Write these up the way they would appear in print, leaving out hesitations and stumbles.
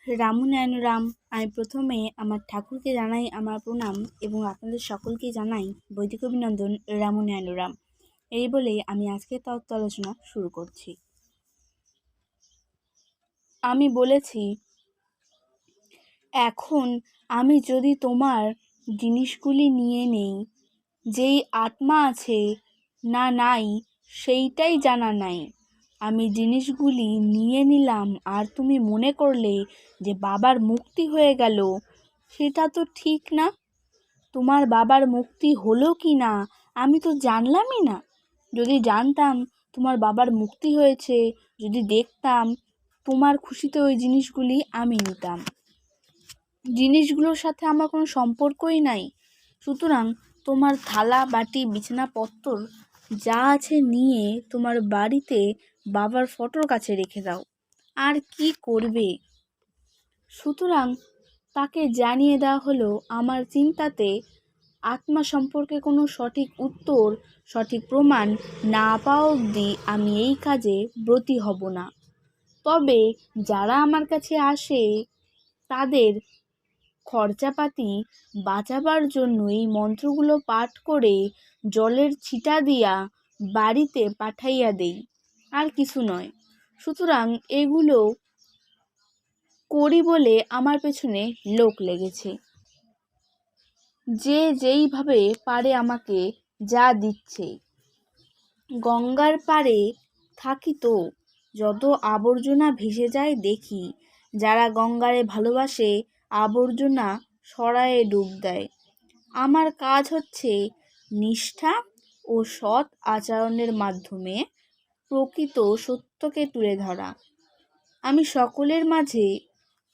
রামনারায়ণ রাম। আমি প্রথমে আমার ঠাকুরকে জানাই আমার প্রণাম এবং আপনাদের সকলকে জানাই বৈদিক অভিনন্দন। রামনারায়ণ রাম। এই বলে আমি আজকের তত্ত্ব আলোচনা শুরু করছি। আমি বলেছি, এখন আমি যদি তোমার জিনিসগুলি নিয়ে নেই, যেই আত্মা আছে না নাই সেইটাই জানা নাই। আমি জিনিসগুলি নিয়ে নিলাম আর তুমি মনে করলে যে বাবার মুক্তি হয়ে গেল, সেটা তো ঠিক না। তোমার বাবার মুক্তি হলো কি না আমি তো জানলামই না। যদি জানতাম তোমার বাবার মুক্তি হয়েছে, যদি দেখতাম, তোমার খুশিতে ওই জিনিসগুলি আমি নিতাম। জিনিসগুলোর সাথে আমার কোনো সম্পর্কই নাই। সুতরাং তোমার থালা বাটি বিছানাপত্র যা আছে নিয়ে তোমার বাড়িতে বাবার ফটোর কাছে রেখে দাও। আর কি করবে? সুতরাং তাকে জানিয়ে দেওয়া হলো, আমার চিন্তাতে আত্মা সম্পর্কে কোনো সঠিক উত্তর, সঠিক প্রমাণ না পাওয়া অবধি আমি এই কাজে ব্রতী হব না। তবে যারা আমার কাছে আসে তাদের খরচাপাতি বাঁচাবার জন্য এই মন্ত্রগুলো পাঠ করে জলের ছিটা দিয়া বাড়িতে পাঠাইয়া দেই, আর কিছু নয়। সুতরাং এগুলো করি বলে আমার পেছনে লোক লেগেছে, যে যেইভাবে পারে আমাকে যা দিচ্ছে। গঙ্গার পাড়ে থাকি তো যত আবর্জনা ভেসে যায় দেখি, যারা গঙ্গারে ভালোবাসে আবর্জনা সরায়ে ডুব দেয়। আমার কাজ হচ্ছে নিষ্ঠা ও সৎ আচরণের মাধ্যমে প্রকৃত সত্যকে তুলে ধরা। আমি সকলের মাঝে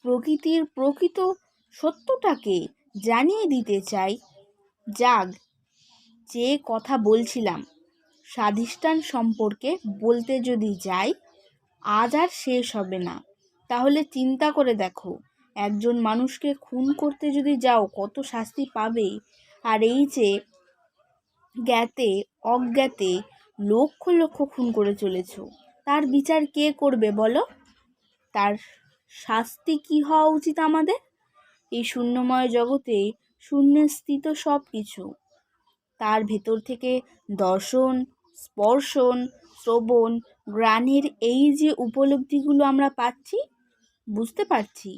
প্রকৃতির প্রকৃত সত্যটাকে জানিয়ে দিতে চাই। যাগ, যে কথা বলছিলাম স্বাধিষ্ঠান সম্পর্কে বলতে যদি যাই, আজ আর শেষ হবে না। তাহলে চিন্তা করে দেখো, একজন মানুষকে খুন করতে যদি যাও কত শাস্তি পাবে, আর এই যে জ্ঞাতে অজ্ঞাতে লক্ষ লক্ষ খুন করে চলেছ, তার বিচার কে করবে বলো? তার শাস্তি কি হওয়া উচিত আমাদের? এই শূন্যময় জগতে শূন্যে স্থিত সব কিছু, তার ভেতর থেকে দর্শন, স্পর্শন, শ্রবণ, ঘ্রাণের এই যে উপলব্ধিগুলো আমরা পাচ্ছি, বুঝতে পারছি,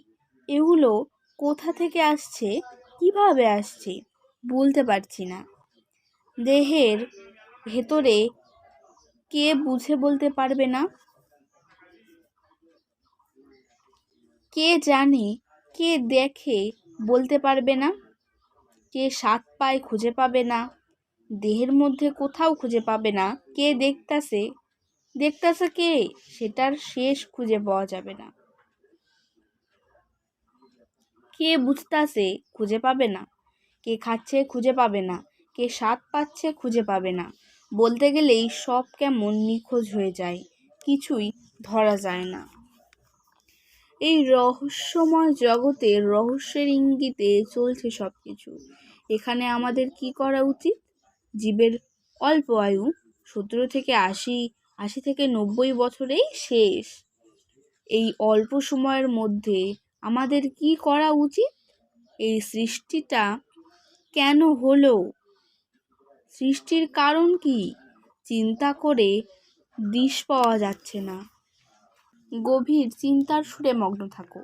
এগুলো কোথা থেকে আসছে, কিভাবে আসছে বলতে পারছি না। দেহের ভেতরে কে বুঝে বলতে পারবে না? কে জানে, কে দেখে বলতে পারবে না? কে স্বাদ পায় খুঁজে পাবে না? দেহের মধ্যে কোথাও খুঁজে পাবে না। কে দেখতাছে কে, সেটার শেষ খুঁজে পাওয়া যাবে না। কে বুঝতাছে খুঁজে পাবে না। কে খাচ্ছে খুঁজে পাবে না। কে স্বাদ পাচ্ছে খুঁজে পাবে না। বলতে গেলেই সব কেমন নিখোঁজ হয়ে যায়, কিছুই ধরা যায় না। এই রহস্যময় জগতে রহস্যের ইঙ্গিতে চলছে সব কিছু। এখানে আমাদের কি করা উচিত? জীবের অল্প আয়ু, 17 থেকে 80, 80 থেকে 90 বছরেই শেষ। এই অল্প সময়ের মধ্যে আমাদের কি করা উচিত? এই সৃষ্টিটা কেন হলো, সৃষ্টির কারণ কি, চিন্তা করে দিশ পাওয়া যাচ্ছে না। গভীর চিন্তার সুরে মগ্ন থাকো।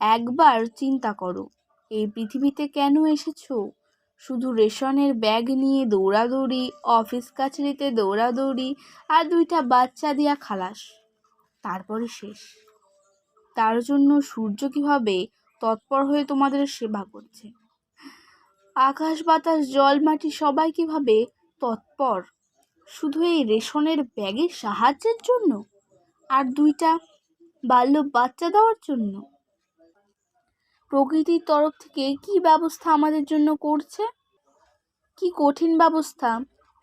একবার চিন্তা করো, এই পৃথিবীতে কেন এসেছো? শুধু রেশনের ব্যাগ নিয়ে দৌড়াদৌড়ি, অফিস কাছারিতে দৌড়াদৌড়ি, আর 2টা বাচ্চা দিয়া খালাস, তারপরে শেষ। তার জন্য সূর্য কিভাবে তৎপর হয়ে তোমাদের সেবা করছে, আকাশ বাতাস জল মাটি সবাই কিভাবে তৎপর, শুধু এই রেশনের ব্যাগের সাহায্যের জন্য আর 2টা বাল্য বাচ্চা দেওয়ার জন্য। প্রকৃতির তরফ থেকে কি ব্যবস্থা আমাদের জন্য করছে, কি কঠিন ব্যবস্থা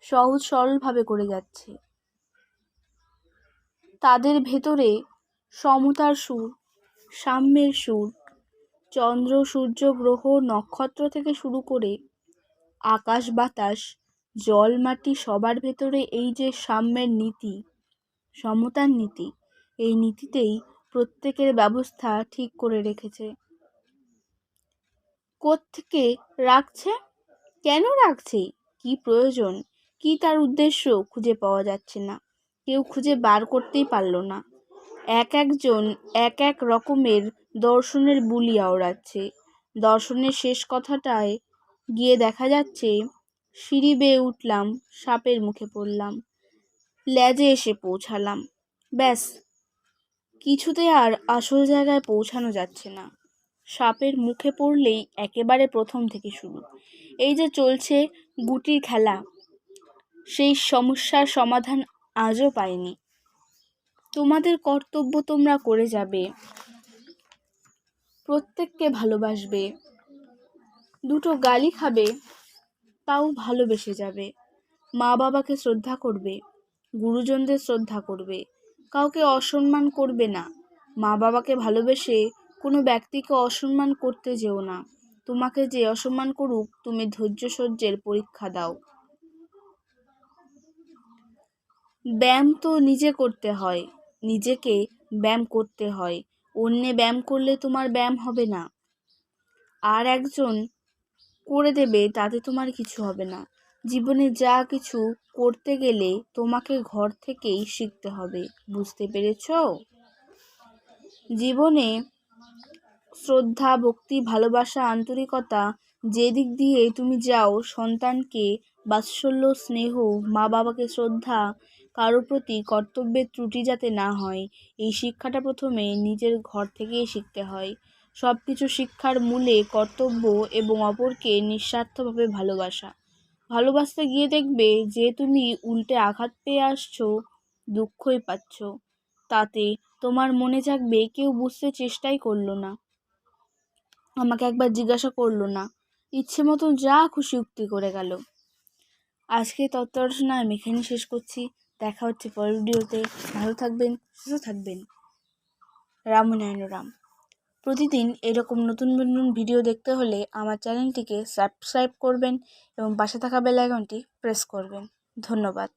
সহজ সরলভাবে করে যাচ্ছে। তাদের ভেতরে সমতার সুর, সাম্যের সুর, চন্দ্র সূর্য গ্রহ নক্ষত্র থেকে শুরু করে আকাশ বাতাস জল মাটি সবার ভেতরে এই যে সাম্যের নীতি, সমতার নীতি, এই নীতিতেই প্রত্যেকের ব্যবস্থা ঠিক করে রেখেছে। কোত্থেকে রাখছে, কেন রাখছে, কি প্রয়োজন, কি তার উদ্দেশ্য খুঁজে পাওয়া যাচ্ছে না। কেউ খুঁজে বার করতেই পারল না। একজন এক এক রকমের দর্শনের বুলি আওড়াচ্ছে। দর্শনের শেষ কথাটায় গিয়ে দেখা যাচ্ছে, সিঁড়ি বেয়ে উঠলাম, সাপের মুখে পড়লাম, লেজে এসে পৌঁছালাম। ব্যাস, কিছুতে আর আসল জায়গায় পৌঁছানো যাচ্ছে না। সাপের মুখে পড়লেই একেবারে প্রথম থেকে শুরু। এই যে চলছে গুটির খেলা, সেই সমস্যার সমাধান আজও পাইনি। তোমাদের কর্তব্য তোমরা করে যাবে, প্রত্যেককে ভালোবাসবে, দুটো গালি খাবে তাও ভালোবেসে যাবে, মা বাবাকে শ্রদ্ধা করবে, গুরুজনদের শ্রদ্ধা করবে, কাউকে অসম্মান করবে না। মা বাবাকে ভালোবেসে কোনো ব্যক্তিকে অসম্মান করতে যেও না। তোমাকে যে অসম্মান করুক, তুমি ধৈর্য সহ্যের পরীক্ষা দাও। ব্যায়াম তো নিজে করতে হয়, নিজেকে ব্যায়াম করতে হয়। অন্যে ব্যায়াম করলে তোমার ব্যায়াম হবে না, আর একজন করে দেবে, তাতে তোমার কিছু হবে না। জীবনে যা কিছু করতে গেলে তোমাকে ঘর থেকেই শিখতে হবে, বুঝতে পেরেছো? জীবনে শ্রদ্ধা, ভক্তি, ভালোবাসা, আন্তরিকতা যে দিক দিয়ে তুমি যাও, সন্তানকে বাৎসল্য, স্নেহ, মা বাবাকে শ্রদ্ধা, কারোর প্রতি কর্তব্যের ত্রুটি যাতে না হয়, এই শিক্ষাটা প্রথমে নিজের ঘর থেকেই শিখতে হয়। সব কিছু শিক্ষার মূলে কর্তব্য এবং অপরকে নিঃস্বার্থভাবে ভালোবাসা। ভালোবাসতে গিয়ে দেখবে যে তুমি উল্টে আঘাত পেয়ে আসছো, দুঃখই পাচ্ছ। তাতে তোমার মনে জাগবে, কেউ বুঝতে চেষ্টাই করলো না, আমাকে একবার জিজ্ঞাসা করলো না, ইচ্ছে মতো যা খুশি উক্তি করে গেল। আজকে তত্ত্বালোচনা আমি এখানে শেষ করছি। দেখা হচ্ছে পরের ভিডিওতে। ভালো থাকবেন, সুস্থ থাকবেন। রামনারায়ণ রাম। প্রতিদিন এরকম নতুন নতুন ভিডিও দেখতে হলে আমার চ্যানেলটিকে সাবস্ক্রাইব করবেন এবং পাশে থাকা বেল আইকনটি প্রেস করবেন। ধন্যবাদ।